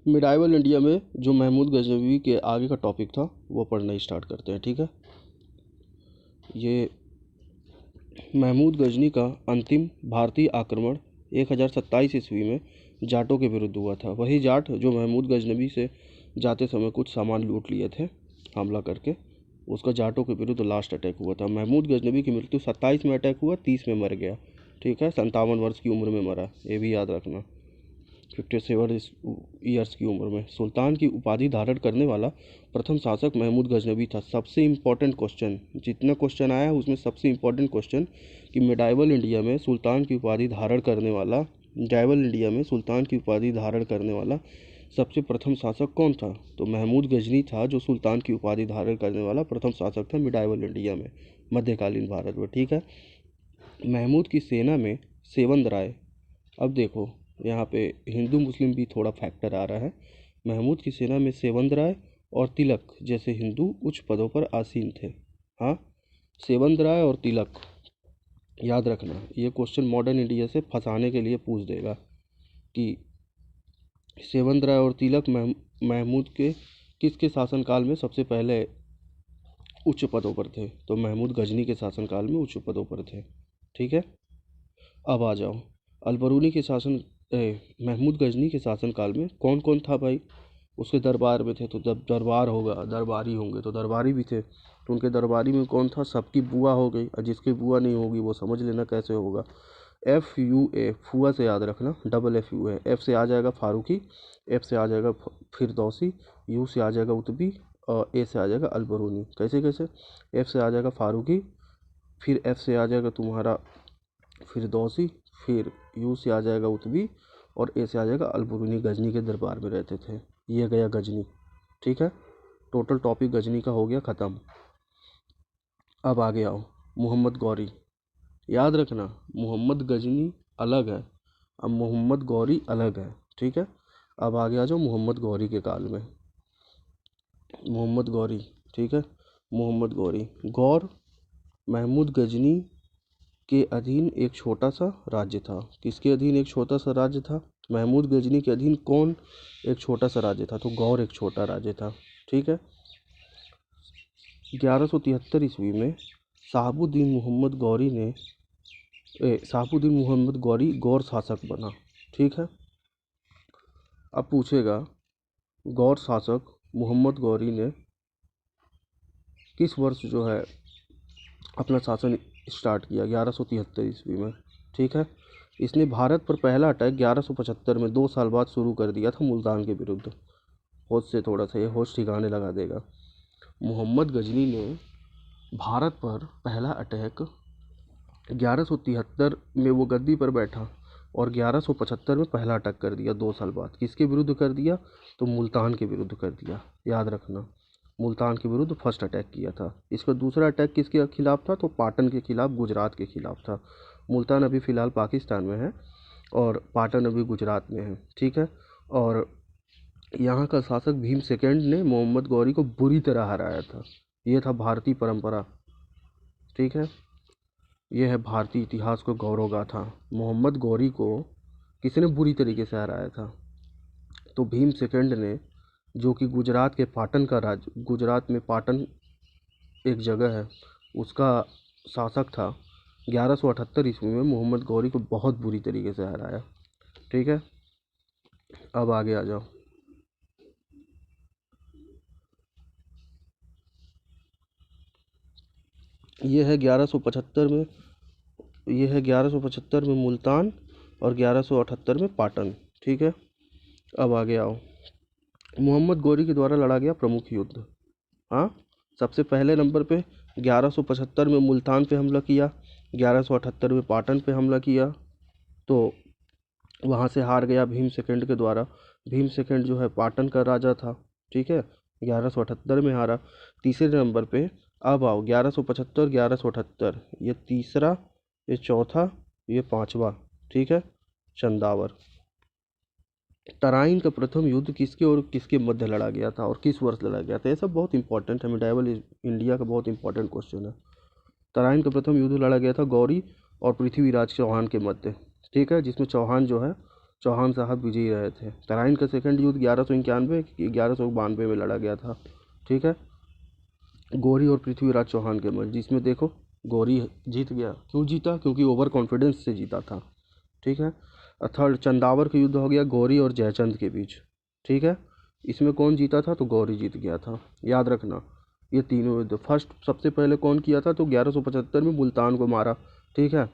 Medieval India में जो महमूद गजनवी के आगे का टॉपिक था वो पढ़ना स्टार्ट करते हैं। ठीक है, ये महमूद गजनी का अंतिम भारतीय आक्रमण 1027 ईस्वी में जाटों के विरुद्ध हुआ था। वही जाट जो महमूद गजनवी से जाते समय कुछ सामान लूट लिए थे हमला करके, उसका जाटों के विरुद्ध लास्ट अटैक हुआ था। महमूद गजनवी की मृत्यु 27 में अटैक हुआ, 30 में मर गया। ठीक है, 57 वर्ष की उम्र में मरा, ये भी याद रखना। 57 ईयर्स की उम्र में। सुल्तान की उपाधि धारण करने वाला प्रथम शासक महमूद गजनवी था। सबसे इम्पोर्टेंट क्वेश्चन, जितना क्वेश्चन आया है उसमें सबसे इम्पोर्टेंट क्वेश्चन कि मिडाइवल इंडिया में सुल्तान की उपाधि धारण करने वाला सबसे प्रथम शासक कौन था? तो महमूद गजनी था, जो सुल्तान की उपाधि धारण करने वाला प्रथम शासक था मिडाइवल इंडिया में, मध्यकालीन भारत में। ठीक है, महमूद की सेना में सेवंद राय, अब देखो यहाँ पे हिंदू मुस्लिम भी थोड़ा फैक्टर आ रहा है। महमूद की सेना में सेवंद राय और तिलक जैसे हिंदू उच्च पदों पर आसीन थे। हाँ, सेवंद राय और तिलक याद रखना, ये क्वेश्चन मॉडर्न इंडिया से फंसाने के लिए पूछ देगा कि सेवंद राय और तिलक महमूद के किसके शासनकाल में सबसे पहले उच्च पदों पर थे? तो महमूद गजनी के शासनकाल में उच्च पदों पर थे। ठीक है, अब आ जाओ अलबरूनी के शासन महमूद गजनी के शासनकाल में कौन कौन था भाई? उसके दरबार में थे, तो जब दरबार होगा दरबारी होंगे, तो दरबारी भी थे। तो उनके दरबारी में कौन था? सबकी बुआ हो गई, और जिसकी बुआ नहीं होगी वो समझ लेना कैसे होगा। FUA, फुआ से याद रखना, डबल FUA। F से आ जाएगा फारूकी, F से आ जाएगा फिरदौसी, U से आ जाएगा उतबी, और A से आ जाएगा अलबरूनी। कैसे कैसे? F से आ जाएगा फारूकी, फिर F से आ जाएगा तुम्हारा फिरदौसी, फिर U से आ जाएगा उतबी, और A से आ जाएगा अलबरूनी। गजनी के दरबार में रहते थे। ये गया गजनी। ठीक है, टोटल टॉपिक गजनी का हो गया ख़त्म। अब आगे आओ मोहम्मद गौरी, याद रखना मोहम्मद गजनी अलग है, अब मोहम्मद गौरी अलग है। ठीक है, अब आगे आ जाओ मोहम्मद गौरी के काल में। मोहम्मद गौरी, ठीक है, मोहम्मद गौरी गौर महमूद गजनी के अधीन एक छोटा सा राज्य था। किसके अधीन एक छोटा सा राज्य था? महमूद गजनी के अधीन कौन एक छोटा सा राज्य था? तो गौर एक छोटा राज्य था। ठीक है, 1173 ईस्वी में शहाबुद्दीन मोहम्मद गौरी गौर शासक बना। ठीक है, अब पूछेगा गौर शासक मोहम्मद गौरी ने किस वर्ष जो है अपना शासन स्टार्ट किया? 1173 ईस्वी में। ठीक है, इसने भारत पर पहला अटैक 1175 में 2 साल बाद शुरू कर दिया था मुल्तान के विरुद्ध। होश से थोड़ा सा ये होश ठिकाने लगा देगा। मोहम्मद गजनी ने भारत पर पहला अटैक 1173 में वो गद्दी पर बैठा, और 1175 में पहला अटैक कर दिया 2 साल बाद। किसके विरुद्ध कर दिया? तो मुल्तान के विरुद्ध कर दिया। याद रखना, मुल्तान के विरुद्ध फर्स्ट अटैक किया था। इसका दूसरा अटैक किसके खिलाफ था? तो पाटन के खिलाफ, गुजरात के खिलाफ था। मुल्तान अभी फ़िलहाल पाकिस्तान में है और पाटन अभी गुजरात में है। ठीक है, और यहाँ का शासक भीम सेकंड ने मोहम्मद गौरी को बुरी तरह हराया था। ये था भारतीय परंपरा। ठीक है, यह है भारतीय इतिहास को गौरव गाथा। मोहम्मद गौरी को किसने बुरी तरीके से हराया था? तो भीम सेकंड ने, जो कि गुजरात के पाटन का राज्य, गुजरात में पाटन एक जगह है, उसका शासक था। 1178 ईस्वी में मोहम्मद गौरी को बहुत बुरी तरीके से हराया। ठीक है, अब आगे आ जाओ। ये है 1175 में मुल्तान और 1178 में पाटन। ठीक है, अब आगे आओ। मोहम्मद गौरी के द्वारा लड़ा गया प्रमुख युद्ध। हाँ, सबसे पहले नंबर पे 1175 में मुल्तान पे हमला किया, 1178 में पाटन पे हमला किया, तो वहाँ से हार गया भीम सेकंड के द्वारा। भीम सेकंड जो है पाटन का राजा था। ठीक है, 1178 में हारा। तीसरे नंबर पे अब आओ 1175, 1178, ये तीसरा, ये चौथा, ये पांचवा। ठीक है, चंदावर। तराइन का प्रथम युद्ध किसके और किसके मध्य लड़ा गया था और किस वर्ष लड़ा गया था? ये सब बहुत इंपॉर्टेंट है, मिडाइवल इंडिया का बहुत इंपॉर्टेंट क्वेश्चन है। तराइन का प्रथम युद्ध लड़ा गया था गौरी और पृथ्वीराज चौहान के मध्य। ठीक है, जिसमें चौहान जो है चौहान साहब विजयी रहे थे। तराइन का सेकंड युद्ध 1191 में लड़ा गया था। ठीक है। गौरी और पृथ्वीराज चौहान के मध्य, जिसमें देखो गौरी जीत गया। क्यों जीता? क्योंकि ओवर कॉन्फिडेंस से जीता था। ठीक है। थर्ड, चंदावर का युद्ध हो गया गौरी और जयचंद के बीच। ठीक है। इसमें कौन जीता था? तो गौरी जीत गया था। याद रखना ये तीनों युद्ध। फर्स्ट सबसे पहले कौन किया था? तो 1175 में मुल्तान को मारा। ठीक है।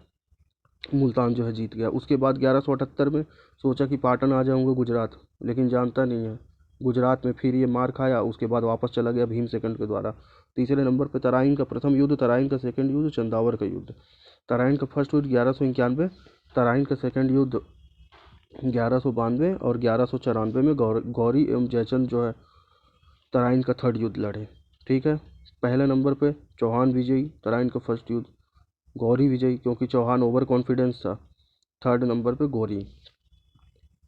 मुल्तान जो है जीत गया। उसके बाद 1178 में सोचा कि पाटन आ जाऊंगा गुजरात, लेकिन जानता नहीं है गुजरात में फिर ये मार खाया। उसके बाद वापस चला गया भीम सेकंड के द्वारा। तीसरे नंबर पे तराइन का प्रथम युद्ध, तराइन का सेकंड युद्ध, चंदावर का युद्ध। तराइन का फर्स्ट युद्ध 1191, तराइन का सेकंड युद्ध 1192 और 1194 में गौरी एवं जयचंद जो है तराइन का थर्ड युद्ध लड़े। ठीक है। पहले नंबर पे चौहान विजयी, तराइन का फर्स्ट युद्ध। गौरी विजयी क्योंकि चौहान ओवर कॉन्फिडेंस था। थर्ड नंबर पे गौरी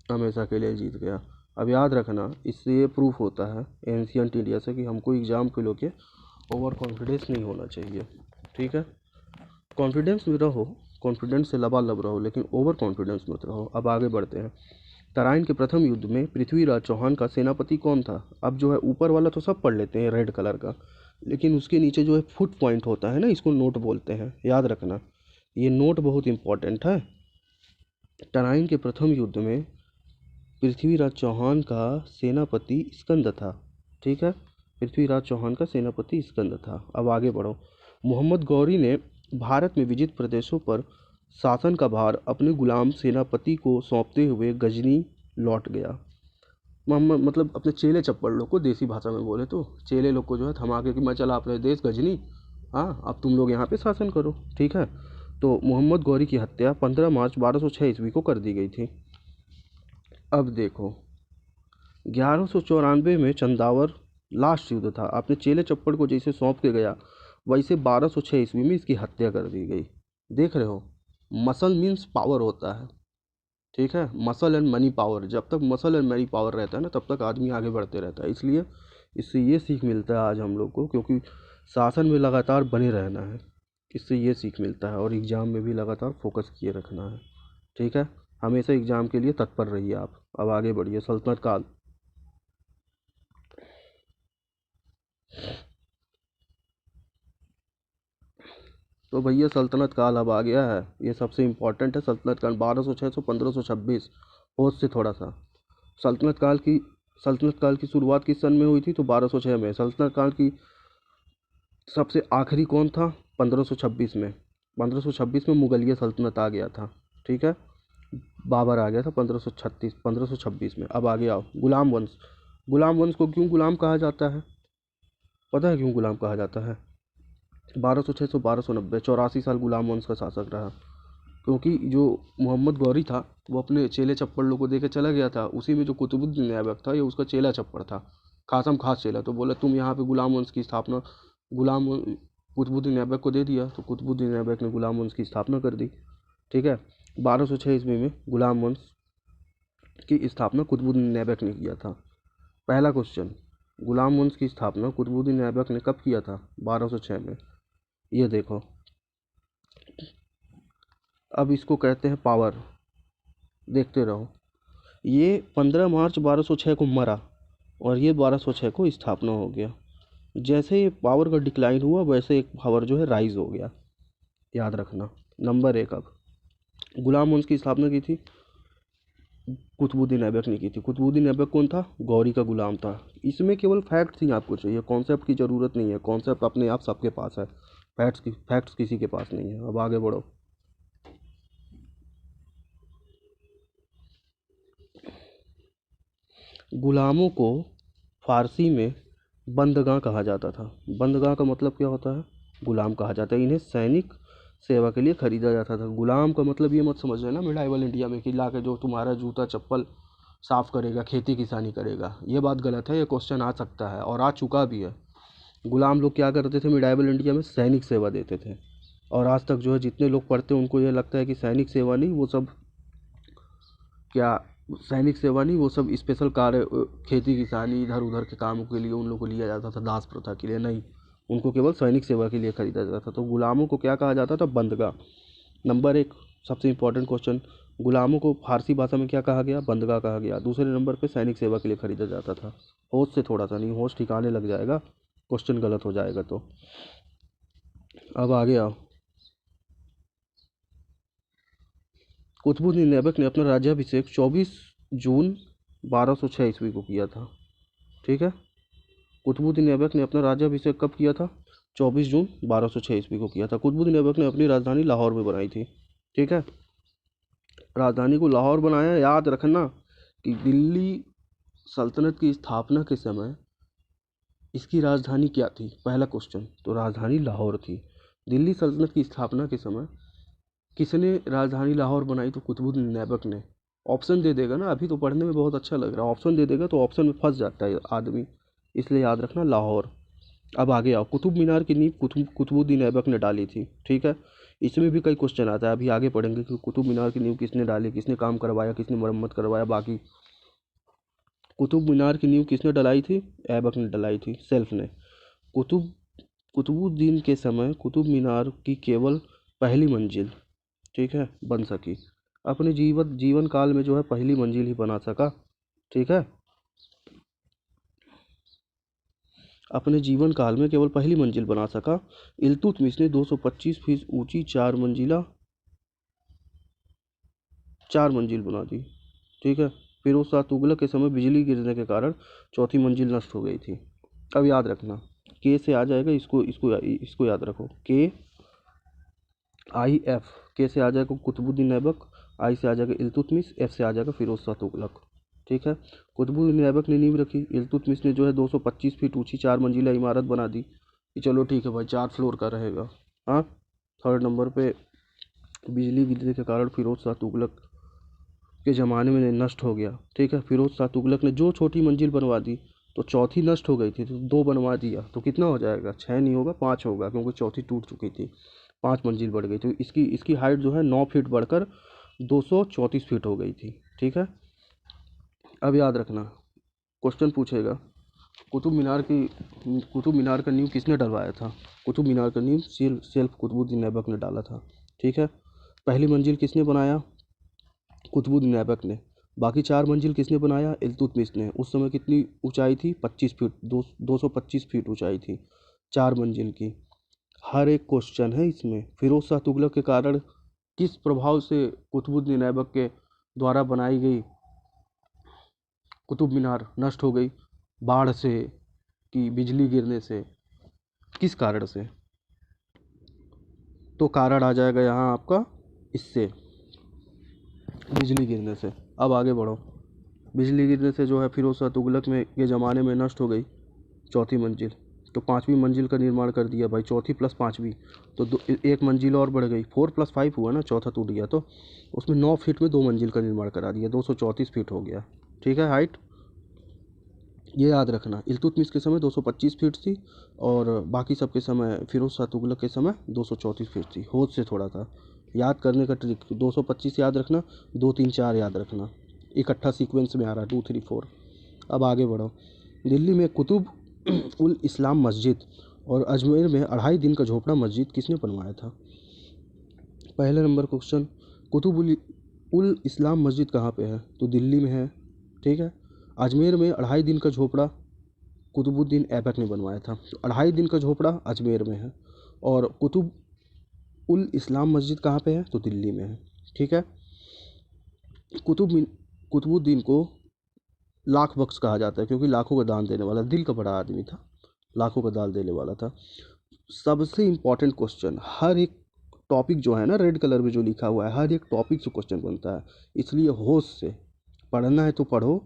हमेशा के लिए जीत गया। अब याद रखना इससे ये प्रूफ होता है एंशियंट इंडिया से कि हमको एग्जाम को लेके ओवर कॉन्फिडेंस नहीं होना चाहिए। ठीक है। कॉन्फिडेंस में रहो, कॉन्फिडेंस से लबालब रहो, लेकिन ओवर कॉन्फिडेंस मत रहो। अब आगे बढ़ते हैं। तराइन के प्रथम युद्ध में पृथ्वीराज चौहान का सेनापति कौन था? अब जो है ऊपर वाला तो सब पढ़ लेते हैं रेड कलर का, लेकिन उसके नीचे जो है फुट पॉइंट होता है ना, इसको नोट बोलते हैं। याद रखना ये नोट बहुत इंपॉर्टेंट है। तराइन के प्रथम युद्ध में पृथ्वीराज चौहान का सेनापति स्कंद था। ठीक है। पृथ्वीराज चौहान का सेनापति स्कंद था। अब आगे बढ़ो। मोहम्मद गौरी ने भारत में विजित प्रदेशों पर शासन का भार अपने गुलाम सेनापति को सौंपते हुए गजनी लौट गया। मोहम्मद मतलब अपने चेले चप्पड़ लोग को, देसी भाषा में बोले तो चेले लोग को जो है थमा के कि मैं चला अपने देश गजनी, हाँ अब तुम लोग यहाँ पे शासन करो। ठीक है। तो मोहम्मद गौरी की हत्या 15 मार्च 1206 ईस्वी को कर दी गई थी। अब देखो 1194 में चंदावर लास्ट युद्ध था। अपने चेले चप्पड़ को जैसे सौंप के गया, वैसे 1206 ईस्वी में इसकी हत्या कर दी गई। देख रहे हो, मसल मीन्स पावर होता है। ठीक है। मसल एंड मनी पावर, जब तक मसल एंड मनी पावर रहता है ना, तब तक आदमी आगे बढ़ते रहता है। इसलिए इससे ये सीख मिलता है आज हम लोग को, क्योंकि शासन में लगातार बने रहना है, इससे ये सीख मिलता है। और एग्ज़ाम में भी लगातार फोकस किए रखना है। ठीक है। हमेशा एग्ज़ाम के लिए तत्पर रहिए आप। अब आगे बढ़िए। सल्तनत काल। तो भैया सल्तनत काल अब आ गया है, ये सबसे इम्पोर्टेंट है। सल्तनत काल 1206 से 1526। होश से थोड़ा सा। सल्तनत काल की सल्तनत काल की शुरुआत किस सन में हुई थी? तो 1206 में। सल्तनत काल की सबसे आखिरी कौन था? 1526 में। 1526 में मुगलिया सल्तनत आ गया था। ठीक है। बाबर आ गया था 1526 में। अब आगे आओ। गुलाम वंश। गुलाम वंश को क्यों गुलाम कहा जाता है? पता है क्यों गुलाम कहा जाता है? 1206 से 1290 84 साल गुलाम वंश का शासक रहा। क्योंकि जो मोहम्मद गौरी था वो अपने चेले चप्पड़ लोग को देके चला गया था। उसी में जो कुतुबुद्दीन ऐबक था, ये उसका चेला चप्पड़ था, खासम खास चेला। तो बोला तुम यहाँ पे गुलाम वंश की स्थापना कुतुबुद्दीन ऐबक को दे दिया, तो कुतुबुद्दीन ऐबक ने गुलाम वंश की स्थापना कर दी। ठीक है। 1206 ईस्वी में गुलाम वंश की स्थापना कुतुबुद्दीन ऐबक ने किया था। पहला क्वेश्चन, गुलाम वंश की स्थापना कुतुबुद्दीन ऐबक ने कब किया था? 1206 में। ये देखो, अब इसको कहते हैं पावर। देखते रहो। ये 15 मार्च 1206 को मरा और ये 1206 को स्थापना हो गया। जैसे ये पावर का डिक्लाइन हुआ, वैसे एक पावर जो है राइज हो गया। याद रखना। नंबर 1, अब गुलाम वंश की स्थापना की थी कुतुबुद्दीन ऐबक ने की थी। कुतुबुद्दीन ऐबक कौन था? गौरी का गुलाम था। इसमें केवल फैक्ट्स ही आपको चाहिए, कॉन्सेप्ट की ज़रूरत नहीं है। कॉन्सेप्ट अपने आप सबके पास है, फैक्ट्स किसी के पास नहीं है। अब आगे बढ़ो। गुलामों को फारसी में बंदगां कहा जाता था। बंदगां का मतलब क्या होता है? गुलाम कहा जाता है। इन्हें सैनिक सेवा के लिए खरीदा जाता था। गुलाम का मतलब ये मत समझ लेना मिडाइवल इंडिया में कि ला के जो तुम्हारा जूता चप्पल साफ करेगा, खेती किसानी करेगा। ये बात गलत है। ये क्वेश्चन आ सकता है और आ चुका भी है। गुलाम लोग क्या करते थे मिडाइवल इंडिया में? सैनिक सेवा देते थे। और आज तक जो है जितने लोग पढ़ते हैं उनको ये लगता है कि सैनिक सेवा नहीं, वो सब क्या सैनिक सेवा नहीं, वो सब स्पेशल कार्य, खेती किसानी इधर उधर के कामों के लिए उन लोगों को लिया जाता था, दास प्रथा के लिए नहीं। उनको केवल सैनिक सेवा के लिए खरीदा जाता था। तो गुलामों को क्या कहा जाता था? बंदगा। नंबर 1 सबसे इम्पोर्टेंट क्वेश्चन, गुलामों को फारसी भाषा में क्या कहा गया? बंदगा कहा गया। दूसरे नंबर पे सैनिक सेवा के लिए खरीदा जाता था। होश से थोड़ा सा नहीं, होश ठिकाने लग जाएगा, क्वेश्चन गलत हो जाएगा तो। अब आगे आओ। कुतुबुद्दीन ऐबक ने अपना राज्याभिषेक 24 जून 1206 ईस्वी को किया था। ठीक है, कुतुबुद्दीन ऐबक ने अपना राज्याभिषेक कब किया था? 24 जून 1206 ईस्वी को किया था। कुतुबुद्दीन ऐबक ने अपनी राजधानी लाहौर में बनाई थी। ठीक है, राजधानी को लाहौर बनाया। याद रखना कि दिल्ली सल्तनत की स्थापना के समय इसकी राजधानी क्या थी? पहला क्वेश्चन, तो राजधानी लाहौर थी। दिल्ली सल्तनत की स्थापना के समय किसने राजधानी लाहौर बनाई? तो कुतुबुद्दीन ऐबक ने। ऑप्शन दे देगा ना, अभी तो पढ़ने में बहुत अच्छा लग रहा है, ऑप्शन दे देगा तो ऑप्शन में फंस जाता है आदमी, इसलिए याद रखना लाहौर। अब आगे आओ। कुतुब मीनार की नींव कुतुबुद्दीन ऐबक ने डाली थी। ठीक है, इसमें भी कई क्वेश्चन आता है, अभी आगे पढ़ेंगे कि कुतुब मीनार की नींव किसने डाली, किसने काम करवाया, किसने मरम्मत करवाया। बाकी कुतुब मीनार की नींव किसने डलाई थी? ऐबक ने डलाई थी, सेल्फ ने। कुतुबुद्दीन के समय कुतुब मीनार की केवल पहली मंजिल, ठीक है, बन सकी। अपने जीवन काल में जो है पहली मंजिल ही बना सका। ठीक है, अपने जीवन काल में केवल पहली मंजिल बना सका। इल्तुतमिश ने 225 फीट ऊंची चार मंजिल बना दी। ठीक है, फिरोज शाह तुगलक के समय बिजली गिरने के कारण चौथी मंजिल नष्ट हो गई थी। अब याद रखना, के से आ जाएगा, इसको याद रखो, KIF। के से आ जाएगा कुतुबुद्दीन ऐबक, आई से आ जाएगा इल्तुतमिश, एफ से आ जाएगा फिरोज शाह तुगलक। ठीक है, कुतुबुद्दीन ऐबक ने नींव रखी, इल्तुतमिश ने जो है 225 फीट ऊंची 4 मंजिला इमारत बना दी कि चलो ठीक है भाई 4 फ्लोर का रहेगा। हाँ, थर्ड नंबर पे बिजली गिरने के कारण फिरोज शाह तुगलक के ज़माने में नष्ट हो गया। ठीक है, फिरोज शाह तुगलक ने जो छोटी मंजिल बनवा दी, तो चौथी नष्ट हो गई थी तो 2 बनवा दिया, तो कितना हो जाएगा? 6 नहीं होगा, 5 होगा, क्योंकि चौथी टूट चुकी थी, 5 मंजिल बढ़ गई। तो इसकी हाइट जो है 9 फीट बढ़कर 234 फीट हो गई थी। ठीक है, अब याद रखना, क्वेश्चन पूछेगा कुतुब मीनार का नींव किसने डलवाया था? कुतुब मीनार का नींव सेल्फ कुतुबुद्दीन ऐबक ने डाला था। ठीक है, पहली मंजिल किसने बनाया? कुतुबुद्दीन ऐबक ने। बाकी 4 मंजिल किसने बनाया? इल्तुतमिश ने। उस समय कितनी ऊंचाई थी? 25 फीट, 225 फीट ऊंचाई थी 4 मंजिल की। हर एक क्वेश्चन है इसमें। फिरोज शाह तुगलक के कारण किस प्रभाव से कुतुबुद्दीन ऐबक के द्वारा बनाई गई कुतुब मीनार नष्ट हो गई? बाढ़ से कि बिजली गिरने से, किस कारण से? तो कारण आ जाएगा यहाँ आपका इससे, बिजली गिरने से। अब आगे बढ़ो। बिजली गिरने से जो है फिरोज शाह तुगलक में के ज़माने में नष्ट हो गई चौथी मंजिल, तो 5वीं मंजिल का निर्माण कर दिया भाई। चौथी प्लस 5वीं, तो एक मंजिल और बढ़ गई, 4 + 5 हुआ ना, चौथा टूट गया, तो उसमें 9 फीट में 2 मंजिल का निर्माण करा दिया, 234 फीट हो गया। ठीक है, हाइट ये याद रखना। इल्तुतमिश के समय 225 फीट थी, और बाकी सबके समय फिरोज शाह तुगलक के समय 234 फीट थी। होश से थोड़ा था, याद करने का ट्रिक, 225 याद रखना, 2 3 4 याद रखना, इकट्ठा सीक्वेंस में आ रहा है 2 3 4। अब आगे बढ़ो। दिल्ली में कुतुब उल इस्लाम मस्जिद और अजमेर में 2.5 दिन का झोपड़ा मस्जिद किसने बनवाया था? पहले नंबर क्वेश्चन, कुतुब उल इस्लाम मस्जिद कहाँ पे है? तो दिल्ली में है। ठीक है, अजमेर में 2.5 दिन का झोपड़ा कुतुबुद्दीन ऐबक ने बनवाया था, तो 2.5 दिन का झोपड़ा अजमेर में है, और कुतुब उल इस्लाम मस्जिद कहाँ पे है? तो दिल्ली में है। ठीक है, कुतुबुद्दीन को लाख बख्श कहा जाता है, क्योंकि लाखों का दान देने वाला, दिल का बड़ा आदमी था, लाखों का दान देने वाला था। सबसे इम्पॉर्टेंट क्वेश्चन, हर एक टॉपिक जो है ना रेड कलर में जो लिखा हुआ है, हर एक टॉपिक से क्वेश्चन बनता है, इसलिए होश से पढ़ना है तो पढ़ो,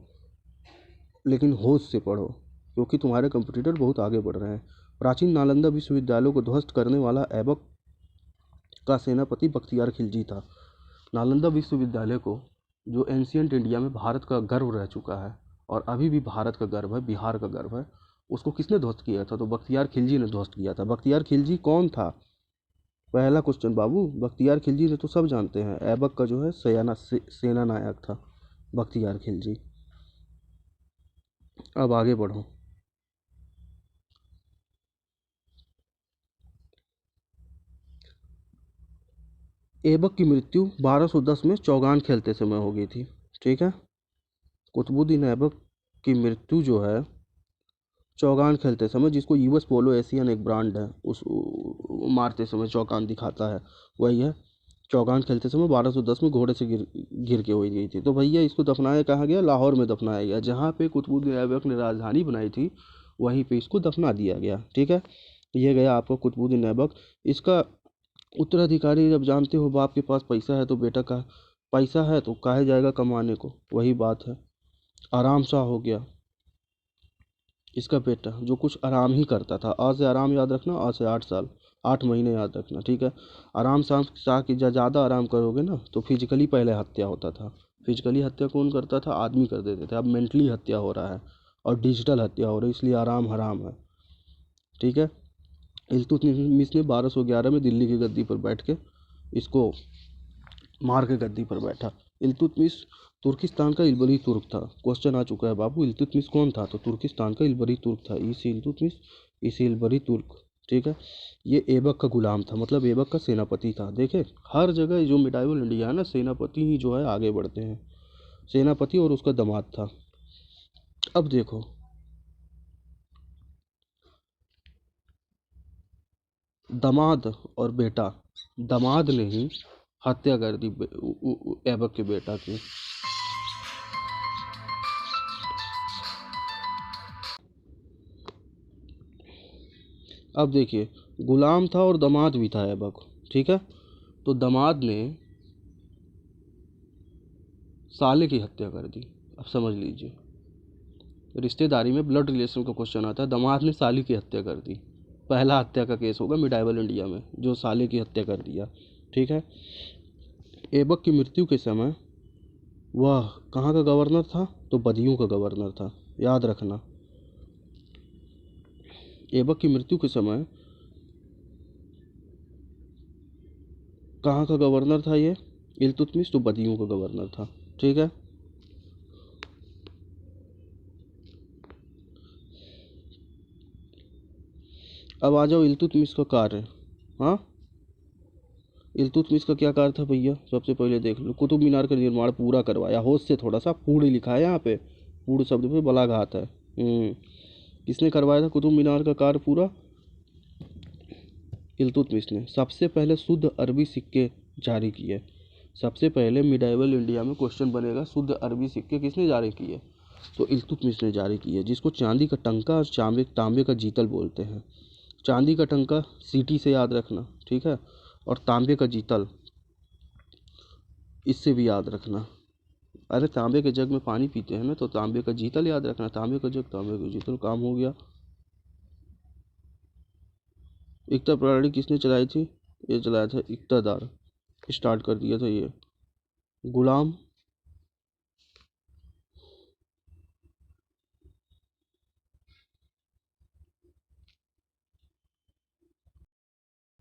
लेकिन होश से पढ़ो, क्योंकि तुम्हारे कंपटीटर बहुत आगे बढ़ रहे हैं। प्राचीन नालंदा विश्वविद्यालय को ध्वस्त करने वाला ऐबक का सेनापति बख्तियार खिलजी था। नालंदा विश्वविद्यालय को, जो एंशियंट इंडिया में भारत का गर्व रह चुका है और अभी भी भारत का गर्व है, बिहार का गर्व है, उसको किसने ध्वस्त किया था? तो बख्तियार खिलजी ने ध्वस्त किया था। बख्तियार खिलजी कौन था? पहला क्वेश्चन बाबू, बख्तियार खिलजी ने तो सब जानते हैं, ऐबक का जो है सेना नायक था बख्तियार खिलजी। अब आगे बढ़ो। ऐबक की मृत्यु 1210 में चौगान खेलते समय हो गई थी। ठीक है, कुतुबुद्दीन ऐबक की मृत्यु जो है चौगान खेलते समय, जिसको यूएस पोलो एशियन एक ब्रांड है, उस मारते समय चौगान दिखाता है, वही है। चौगान खेलते समय 1210 में घोड़े से गिर गिर के हुई गई थी। तो भैया इसको दफनाया कहाँ गया? लाहौर में दफनाया गया। जहाँ पे कुतुबुद्दीन ऐबक ने राजधानी बनाई थी वहीं पे इसको दफना दिया गया। ठीक है, ये गया आपका कुतुबुद्दीन ऐबक। इसका उत्तराधिकारी, जब जानते हो बाप के पास पैसा है तो बेटा का पैसा है तो काहे जाएगा कमाने को, वही बात है। आराम शाह हो गया इसका बेटा, जो कुछ आराम ही करता था। आज से आराम याद रखना, आज से 8 साल 8 महीने याद रखना। ठीक है, आराम शाह की ज़्यादा आराम करोगे ना तो फिजिकली पहले हत्या होता था। फिजिकली हत्या कौन करता था? आदमी कर देते थे। अब मेंटली हत्या हो रहा है और डिजिटल हत्या हो रही है, इसलिए आराम हराम है। ठीक है, इल्तुतमिश ने 1211 में दिल्ली की गद्दी पर बैठ के इसको मार के गद्दी पर बैठा। इल्तुतमिश तुर्किस्तान का इल्बरी तुर्क था। क्वेश्चन आ चुका है बाबू, इल्तुतमिश कौन था? तो तुर्किस्तान का इल्बरी तुर्क था। इसी इल्तुतमिश, इसी इल्बरी तुर्क। ठीक है, ये ऐबक का गुलाम था, मतलब ऐबक का सेनापति था। देखे, हर जगह जो मिडाइवल इंडिया है ना, सेनापति ही जो है आगे बढ़ते हैं। सेनापति और उसका दामाद था। अब देखो, दामाद और बेटा, दामाद ने ही हत्या कर दी ऐबक के बेटा की। अब देखिए, गुलाम था और दामाद भी था ऐबक। ठीक है, तो दामाद ने साले की हत्या कर दी। अब समझ लीजिए, रिश्तेदारी में ब्लड रिलेशन का क्वेश्चन आता है, दामाद ने साली की हत्या कर दी। पहला हत्या का केस होगा मिडाइवल इंडिया में, जो साले की हत्या कर दिया। ठीक है, ऐबक की मृत्यु के समय वह कहाँ का गवर्नर था? तो बदियूं का गवर्नर था, याद रखना। ऐबक की मृत्यु के समय कहाँ का गवर्नर था ये इल्तुतमिश? तो बदियूं का गवर्नर था। ठीक है, अब आ जाओ इल्तुतमिश का कार्य। हाँ, इल्तुतमिश का क्या कार्य था भैया? सबसे पहले देख लो, कुतुब मीनार का निर्माण पूरा करवाया। होश से थोड़ा सा, पूर्ण लिखा है यहाँ पे, पूर्ण शब्द पे बलाघात है। किसने करवाया था कुतुब मीनार का कार्य पूरा? इल्तुतमिश ने। सबसे पहले शुद्ध अरबी सिक्के जारी किए। सबसे पहले मिडाइवल इंडिया में क्वेश्चन बनेगा, शुद्ध अरबी सिक्के किसने जारी किए? तो इल्तुतमिश ने जारी किए, जिसको चांदी का टंका और तांबे का जीतल बोलते हैं। चांदी का टंका सीटी से याद रखना। ठीक है, और तांबे का जीतल इससे भी याद रखना। अरे तांबे के जग में पानी पीते हैं ना, तो तांबे का जीतल याद रखना। तांबे का जग, तांबे का जीतल, काम हो गया। एकता प्रणाली किसने चलाई थी? ये चलाया था इक़्तिदार, स्टार्ट कर दिया था ये। गुलाम